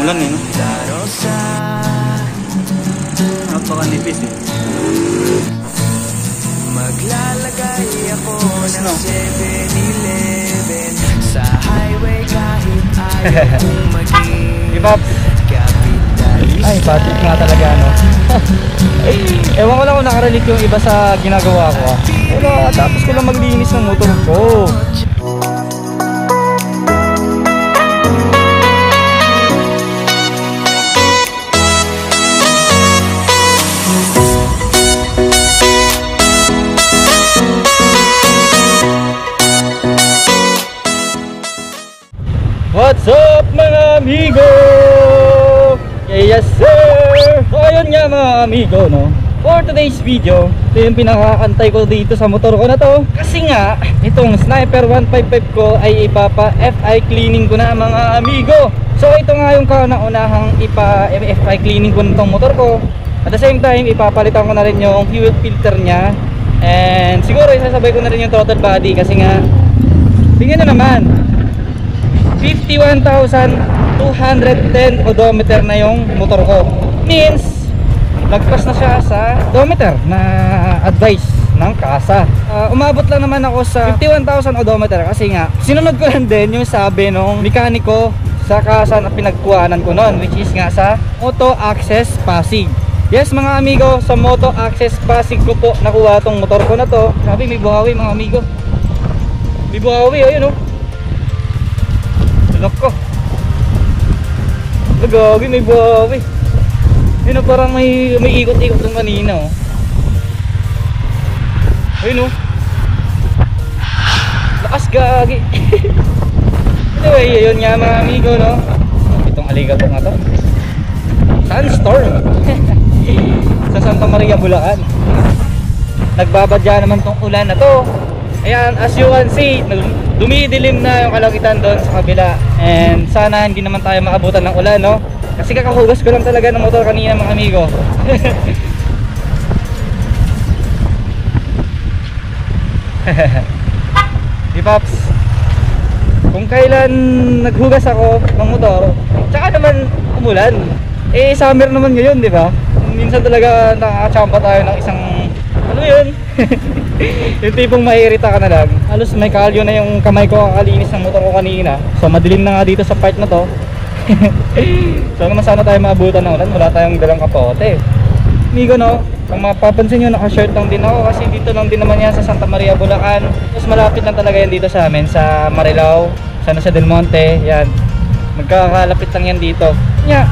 Ulan eh, no? Napakanipis eh. Maglalagay ako ng 7-Eleven sa highway kahit ayaw kong maging kapitalista. Ay, batik nga talaga, no? Ewan ko lang kung nakarelate yung iba sa ginagawa ko, ah. Pero tapos ko lang maglinis ng motor ko. What's up mga amigo? Yes sir! So ayun nga mga amigo, no? For today's video, ito yung pinakakantay ko dito sa motor ko na to. Kasi nga, itong Sniper 155 ko ay ipapa-FI cleaning ko na mga amigo. So ito nga yung kauna-unahang ipa-FI cleaning ko nitong motor ko. At the same time, ipapalitan ko na rin yung fuel filter nya. And siguro isasabay ko na rin yung throttle body kasi nga, tingnan nyo naman, 51,210 odometer na yung motor ko. Means lagpas na siya sa odometer na advice ng kasa. Umabot lang naman ako sa 51,000 odometer kasi nga sinunod ko lang din yung sabi nung mekaniko sa kasa na pinagkuhanan ko noon, which is nga sa Moto Access Pasig. Yes mga amigo, sa Moto Access Pasig ko po nakuha tong motor ko na to. Sabi may buhawi mga amigo. May buhawi, ayun oh. Loko. Lagagi may buhawi. Yun o, parang may ikot-ikot ng kanina oh. Ayun o. Lakas gagi. Anyway, yun nga mga amigo, no. Itong aligato nga to, Sandstorm. Sa Santa Maria, Bulacan. Nagbabadya naman tong ulan na to. Ayan, as you can see, dumidilim na yung kalangitan doon sa kabila. And sana hindi naman tayo maabutan ng ulan, no? Kasi kakahugas ko lang talaga ng motor kanina mga amigo. Di Paps, kung kailan naghugas ako ng motor, tsaka naman umulan. Eh summer naman ngayon, di ba? Minsan talaga nakakachamba tayo ng isang, ano yun? Yung tipong maiirita ka na lang. Halos may kalyo na yung kamay ko kakalinis ng motor ko kanina. So madilim na nga dito sa part na to. So naman sana tayo maabutan ng ulan. Wala tayong dalang kapote. Amigo, no, kung mapapansin nyo, naka-shirt lang din ako kasi dito lang din naman yan sa Santa Maria, Bulacan. Tapos malapit lang talaga yan dito sa amin, sa Marilao, San Jose del Monte. Yan, magkakalapit lang yan dito. Yeah,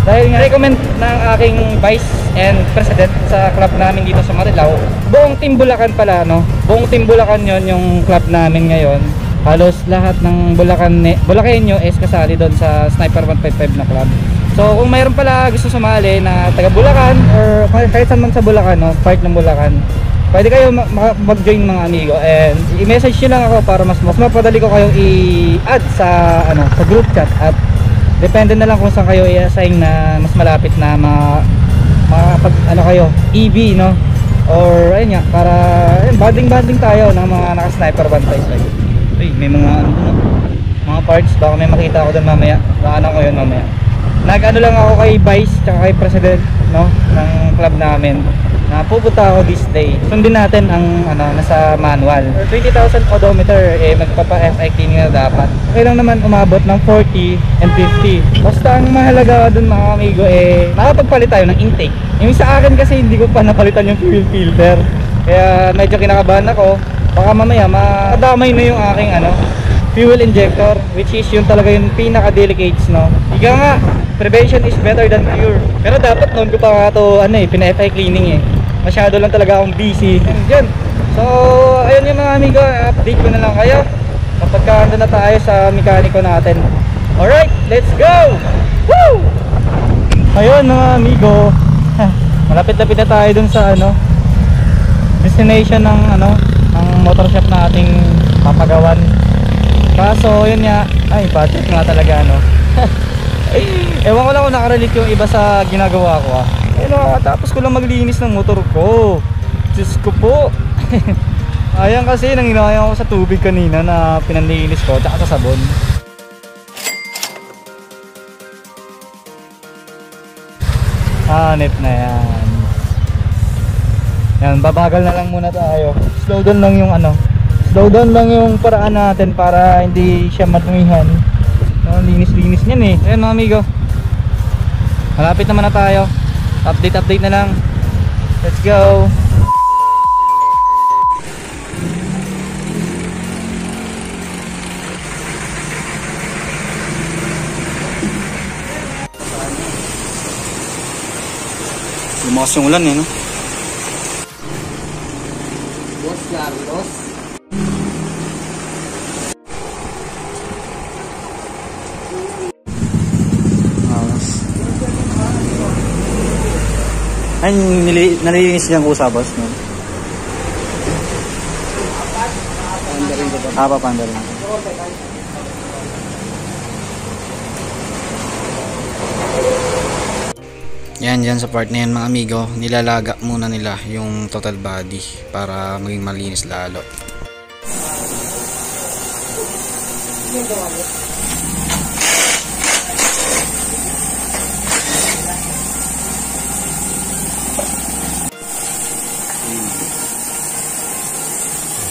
dahil nga recommend ng aking vice and president sa club namin dito sa Marilao. Buong Team Bulacan pala, no? Buong Team Bulacan yon yung club namin ngayon. Halos lahat ng Bulacanyo is kasali doon sa Sniper 155 na club. So kung mayroon pala gusto sumali na taga Bulacan or kahit saan man sa Bulacan, no, part ng Bulacan, pwede kayo mag-join mga amigo, and i-message nyo lang ako para mas mapadali ko kayong i-add sa sa group chat, at depende na lang kung saan kayo i-assign na mas malapit na makapag kayo EV, no, or ayun nga, para banding tayo ng mga naka-Sniper 155. Uy, may mga mga parts, baka may makita ako doon mamaya. Baka ko yun mamaya. Nag-ano lang ako kay Vice tsaka kay President, no, ng club namin, na pupunta ako this day. Sundin natin ang nasa manual. For 20,000 odometer, magpapa-FI cleaning na dapat. Okay lang naman umabot ng 40 and 50. Basta ang mahalaga dun mga amigo, nakapagpalit tayo ng intake. Yung sa akin kasi hindi ko pa napalitan yung fuel filter, kaya medyo kinakabahan ako. Baka mamaya makadamay na yung aking fuel injector, which is yung talaga yung pinaka-delicates, no. Ika nga, prevention is better than cure. Pero dapat noon ko pa ito pina-FI cleaning masyado lang talaga akong busy. And yun, so ayun yung mga amigo, update ko na lang kayo kapag ando na tayo sa mekaniko natin. Alright, let's go! Woo! Ayun mga amigo, malapit-lapit na tayo dun sa destination ng ng motor shop na ating papagawan. Kaso yun nga, ay budget nga talaga, ewan ko lang kung nakarelate yung iba sa ginagawa ko, tapos ko lang maglinis ng motor ko. Diyos ko po. Ayan kasi nanginayang ako sa tubig kanina na pinanlinis ko tsaka sa sabon. Hanip na yan. Yan, babagal na lang muna tayo. Slow down lang yung ano. Slow down lang yung paraan natin para hindi siya matumihan. No, linis-linis niyan eh. Ayan mga amigo. Malapit naman na tayo. Update na lang. Let's go. Lumakas yung ulan eh, no? Boss Carlos. Ay, nalilinis niyang usa, boss, no? Papanda rin. Yan, dyan sa part na yan mga amigo, nilalaga muna nila yung total body para maging malinis lalo.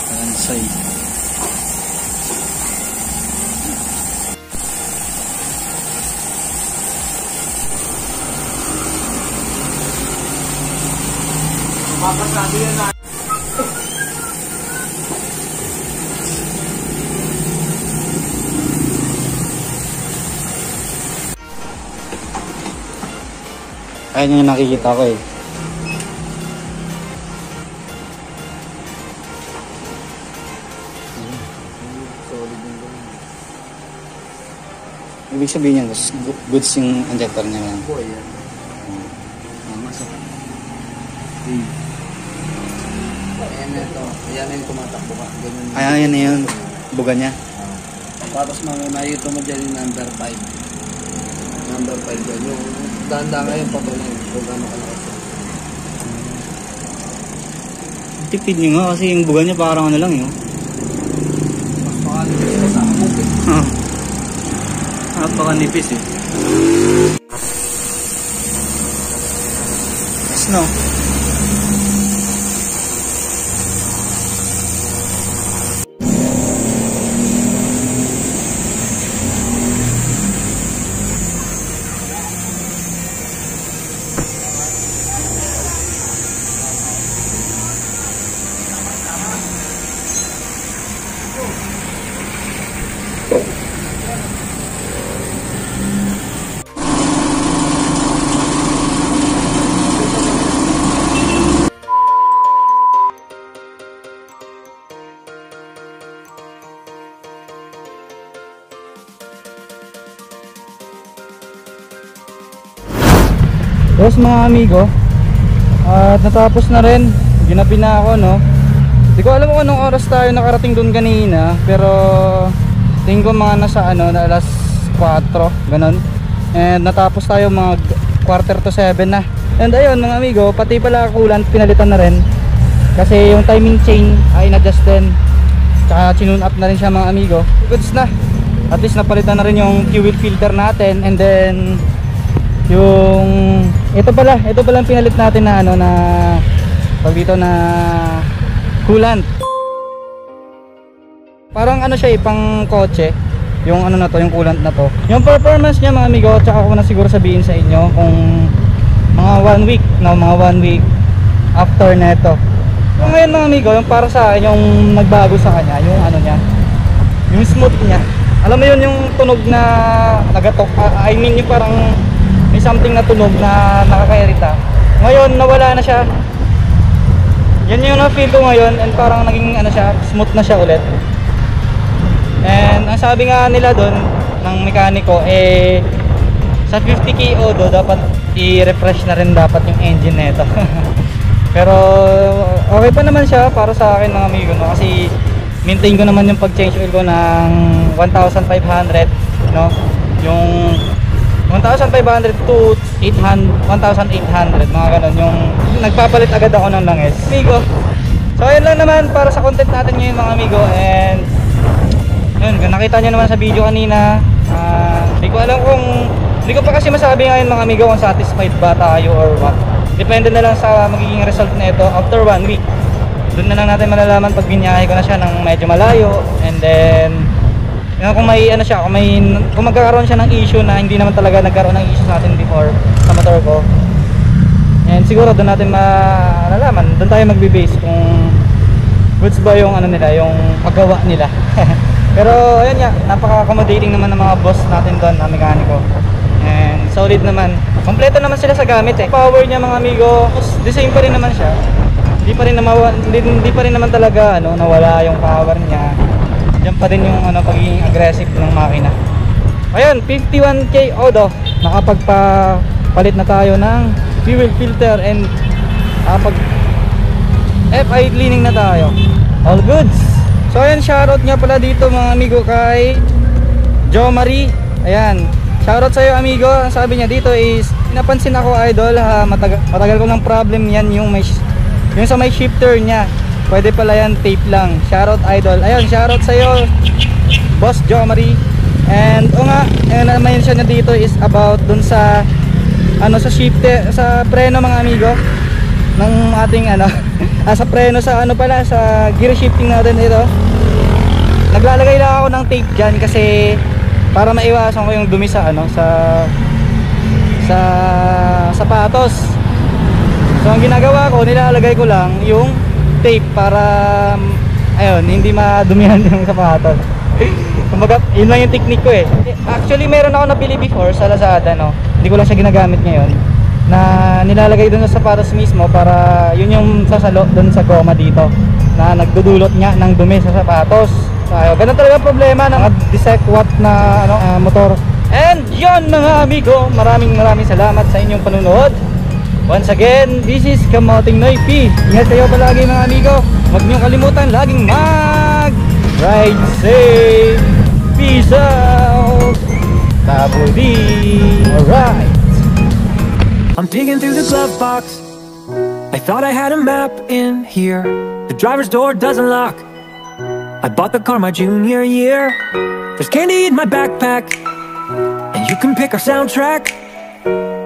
Ansay. Papasabi yan na. Ayun yung nakikita ko eh. Ibig sabihin niya, goods yung injector niya lang. Boy yan. Masok. Ayan na ito. Ayan na yung tumatakbo ka. Ayan na yun. Buga niya. Tapos makita mo dyan yung number 5. Number 5 dyan. Yung danda ngayon patuloy. Kung gano'n kalakas. Tipid niyo nga kasi yung buga niya parang ano lang yun. Mas pakalipin ito sa amok eh. Napakanipis eh. Yes, no? Tapos mga amigo, at natapos na rin, ginabi na ako, no. Hindi ko alam kung anong oras tayo nakarating doon kanina, pero tingin ko mga nasa ano, na alas 4, ganon. And natapos tayo mga 6:45 na. And ayun mga amigo, pati pala coolant pinalitan na rin. Kasi yung timing chain ay na-adjust din. Tsaka chinune up na rin siya mga amigo. Goods na. At least napalitan na rin yung fuel filter natin, and then yung ito pala ang pinalit natin na ano, na pag dito na coolant. Parang ano siya pang kotse, yung ano na to, yung coolant na to. Yung performance niya mga amigo, tsaka ako na siguro sabihin sa inyo kung mga 1 week, no, mga 1 week after neto. So ngayon mga amigo, yung para sa akin, yung nagbago sa kanya, yung ano niya, yung smooth niya. Alam mo yun, yung tunog na nagatok, I mean yung parang may something na tunog na nakakairita. Ngayon nawala na siya. Yan yung na-feel ko ngayon, and parang naging ano siya, smooth na siya ulit. And ang sabi nga nila doon ng mekaniko eh sa 50 KO do dapat i-refresh na rin dapat yung engine nito. Pero okay pa naman siya para sa akin mga amigo, no? Kasi maintain ko naman yung pag-change oil ko ng 1,500, no? Yung 1,500 to 1,800 mga ganon, yung nagpapalit agad ako ng langis amigo. So ayun lang naman para sa content natin ngayon mga amigo. And yun, nakita nyo naman sa video kanina, hindi ko alam kung Hindi ko pa kasi masabi ngayon mga amigo kung satisfied ba tayo or what. Depende na lang sa magiging result na ito after 1 week. Doon na lang natin malalaman pag biniyahe ko na siya ng medyo malayo. And then kung may ano siya, kung magkakaroon siya ng issue na hindi naman talaga nagkaroon ng issue sa atin before sa motor ko. And siguro doon natin malalaman, doon tayo magbe-base kung goods ba yung ano nila, yung paggawa nila. Pero ayun nga, napaka-accommodating naman ng mga boss natin doon na mekaniko. And solid naman. Kompleto naman sila sa gamit eh. Power niya mga amigo, the same pa rin naman siya. Hindi pa rin naman talaga ano, nawala yung power niya. Diyan pa din yung ano, pagiging aggressive ng makina. Ayun, 51k odo. Nakapagpapalit na tayo ng fuel filter and pag FI cleaning na tayo. All goods. So ayun, shoutout nga pala dito mga amigo kay Jo Marie. Ayan, shoutout sa'yo amigo. Ang sabi niya dito is, napansin ako idol ha, matagal ko ng problem yan yung sa may shifter niya. Pwede pala yan, tape lang. Shoutout idol. Ayun, shoutout sa'yo Boss Jo Marie. And o nga, na-mention na dito is about dun sa ano, sa shifter, sa preno mga amigo ng ating ano sa preno, sa ano pala, sa gear shifting natin ito. Naglalagay lang ako ng tape dyan kasi para maiwasan ko yung dumi sa ano, sa sapatos. So ang ginagawa ko, nilalagay ko lang yung tape para ayun, hindi madumihan yung sapatos. Kumbaga, yun lang yung technique ko eh. Actually, meron ako nabili before sa Lazada, no. Hindi ko lang siya ginagamit ngayon. Na nilalagay dun sa sapatos mismo para yun yung sasalo dun sa goma dito. Na nagdudulot nga ng dumi sa sapatos. So, ayun, ganun talaga problema ng 16 watt na ano, motor. And yun mga amigo, maraming salamat sa inyong panunood. Once again, this is Kamoting Noy P. Ingat kayo palagi mga amigo. Huwag niyong kalimutan laging ride safe. Peace out. Tabo D. Alright. I'm digging through the glove box. I thought I had a map in here. The driver's door doesn't lock. I bought the car my junior year. There's candy in my backpack, and you can pick our soundtrack.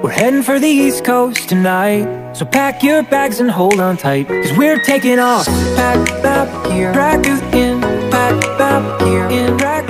We're heading for the East Coast tonight, so pack your bags and hold on tight, 'cause we're taking off. Pack map here, track is in, pack map here, in track